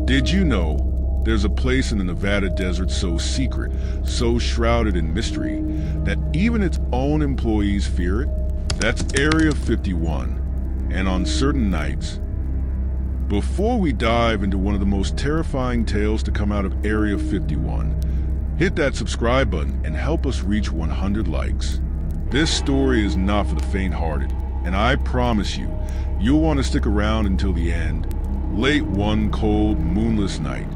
Did you know there's a place in the Nevada desert so secret, so shrouded in mystery, that even its own employees fear it? That's Area 51, and on certain nights. Before we dive into one of the most terrifying tales to come out of Area 51, hit that subscribe button and help us reach 100 likes. This story is not for the faint-hearted, and I promise you, you'll want to stick around until the end. Late one cold, moonless night.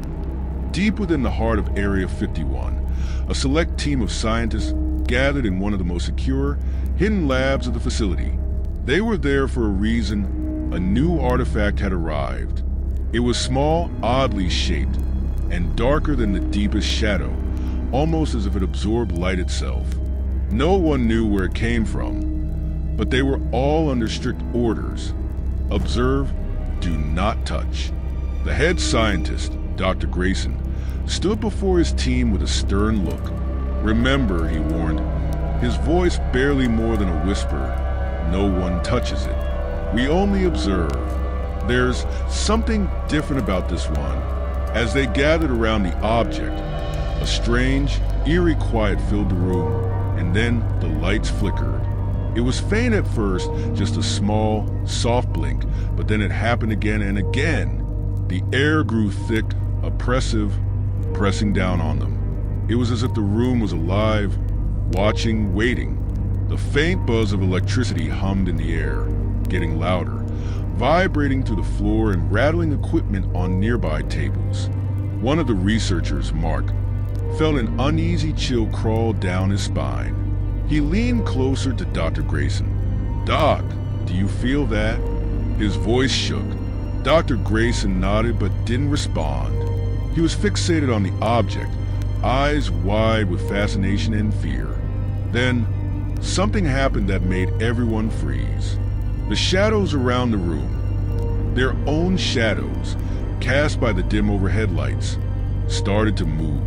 Deep within the heart of Area 51, a select team of scientists gathered in one of the most secure, hidden labs of the facility. They were there for a reason. A new artifact had arrived. It was small, oddly shaped, and darker than the deepest shadow, almost as if it absorbed light itself. No one knew where it came from, but they were all under strict orders. Observe, do not touch. The head scientist, Dr. Greyson, stood before his team with a stern look. Remember, he warned, his voice barely more than a whisper, no one touches it. We only observe. There's something different about this one. As they gathered around the object, a strange, eerie quiet filled the room, and then the lights flickered. It was faint at first, just a small, soft blink, but then it happened again and again. The air grew thick, oppressive, pressing down on them. It was as if the room was alive, watching, waiting. The faint buzz of electricity hummed in the air, getting louder, vibrating through the floor and rattling equipment on nearby tables. One of the researchers, Mark, felt an uneasy chill crawl down his spine. He leaned closer to Dr. Greyson. "Doc, do you feel that?" His voice shook. Dr. Greyson nodded but didn't respond. He was fixated on the object, eyes wide with fascination and fear. Then, something happened that made everyone freeze. The shadows around the room, their own shadows, cast by the dim overhead lights, started to move.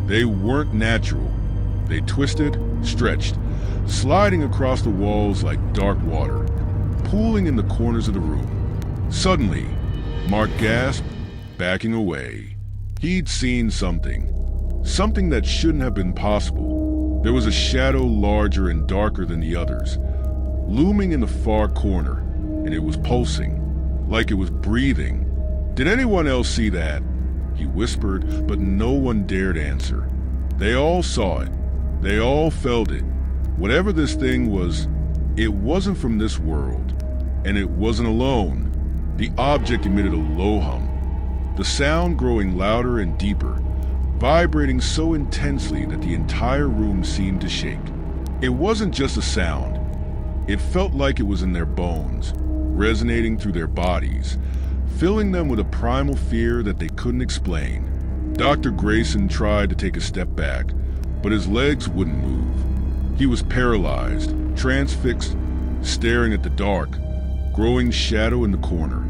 They weren't natural. They twisted, stretched, sliding across the walls like dark water, pooling in the corners of the room. Suddenly, Mark gasped, backing away. He'd seen something that shouldn't have been possible. There was a shadow larger and darker than the others, looming in the far corner, and it was pulsing, like it was breathing. "Did anyone else see that?" he whispered, but no one dared answer. They all saw it. They all felt it. Whatever this thing was, it wasn't from this world, and it wasn't alone. The object emitted a low hum, the sound growing louder and deeper, vibrating so intensely that the entire room seemed to shake. It wasn't just a sound. It felt like it was in their bones, resonating through their bodies, filling them with a primal fear that they couldn't explain. Dr. Greyson tried to take a step back, but his legs wouldn't move. He was paralyzed, transfixed, staring at the dark, growing shadow in the corner.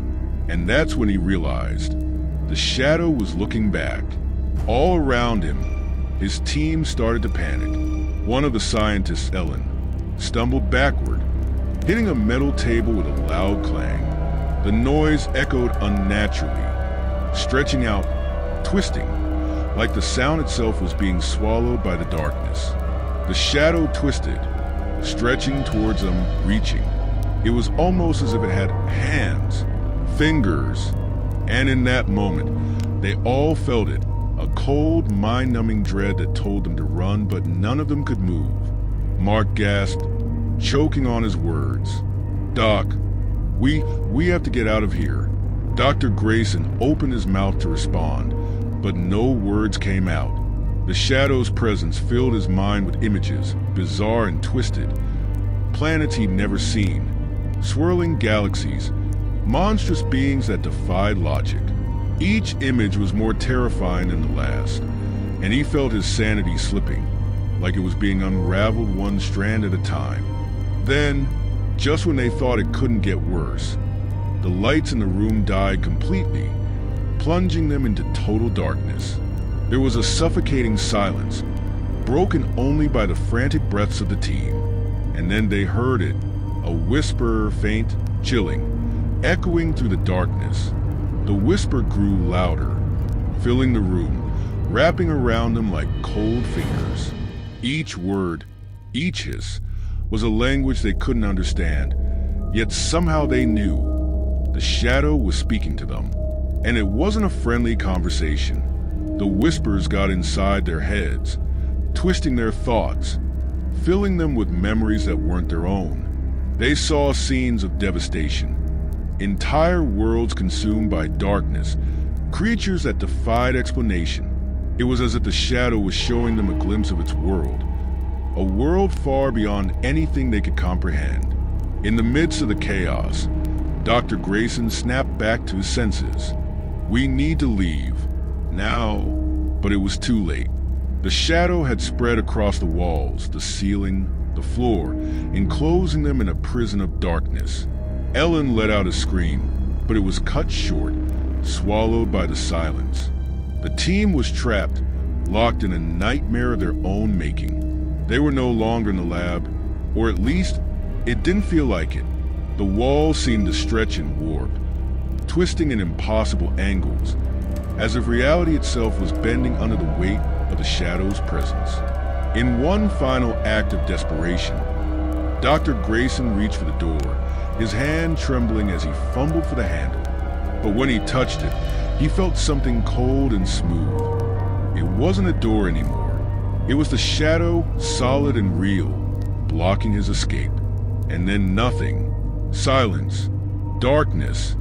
And that's when he realized the shadow was looking back. All around him, his team started to panic. One of the scientists, Ellen, stumbled backward, hitting a metal table with a loud clang. The noise echoed unnaturally, stretching out, twisting, like the sound itself was being swallowed by the darkness. The shadow twisted, stretching towards them, reaching. It was almost as if it had hands, fingers, and in that moment, they all felt it, a cold, mind-numbing dread that told them to run, but none of them could move. Mark gasped, choking on his words. "Doc, we have to get out of here." Dr. Greyson opened his mouth to respond, but no words came out. The shadow's presence filled his mind with images, bizarre and twisted. Planets he'd never seen, swirling galaxies, monstrous beings that defied logic. Each image was more terrifying than the last, and he felt his sanity slipping, like it was being unraveled one strand at a time. Then, just when they thought it couldn't get worse, the lights in the room died completely, plunging them into total darkness. There was a suffocating silence, broken only by the frantic breaths of the team. And then they heard it, a whisper, faint, chilling, echoing through the darkness. The whisper grew louder, filling the room, wrapping around them like cold fingers. Each word, each hiss, was a language they couldn't understand, yet somehow they knew. The shadow was speaking to them, and it wasn't a friendly conversation. The whispers got inside their heads, twisting their thoughts, filling them with memories that weren't their own. They saw scenes of devastation, entire worlds consumed by darkness, creatures that defied explanation. It was as if the shadow was showing them a glimpse of its world, a world far beyond anything they could comprehend. In the midst of the chaos, Dr. Greyson snapped back to his senses. "We need to leave. Now." But it was too late. The shadow had spread across the walls, the ceiling, the floor, enclosing them in a prison of darkness. Ellen let out a scream, but it was cut short, swallowed by the silence. The team was trapped, locked in a nightmare of their own making. They were no longer in the lab, or at least, it didn't feel like it. The walls seemed to stretch and warp, twisting in impossible angles, as if reality itself was bending under the weight of the shadow's presence. In one final act of desperation, Dr. Greyson reached for the door, his hand trembling as he fumbled for the handle. But when he touched it, he felt something cold and smooth. It wasn't a door anymore. It was the shadow, solid and real, blocking his escape. And then nothing. Silence. Darkness.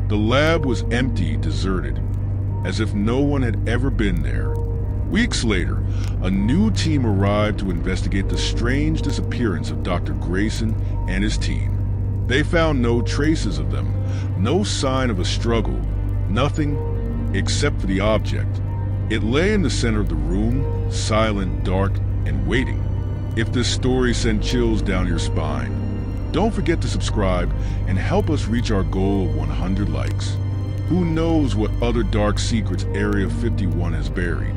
The lab was empty, deserted, as if no one had ever been there. Weeks later, a new team arrived to investigate the strange disappearance of Dr. Greyson and his team. They found no traces of them, no sign of a struggle, nothing except for the object. It lay in the center of the room, silent, dark, and waiting. If this story sent chills down your spine, don't forget to subscribe and help us reach our goal of 100 likes. Who knows what other dark secrets Area 51 has buried,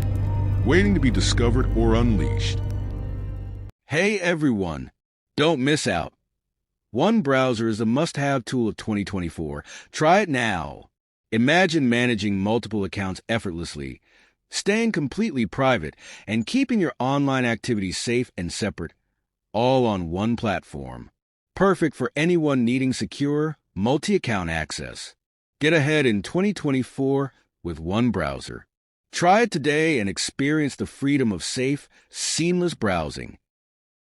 waiting to be discovered or unleashed. Hey everyone, don't miss out. One browser is a must-have tool of 2024. Try it now. Imagine managing multiple accounts effortlessly, staying completely private, and keeping your online activities safe and separate, all on one platform. Perfect for anyone needing secure, multi-account access. Get ahead in 2024 with one browser. Try it today and experience the freedom of safe, seamless browsing.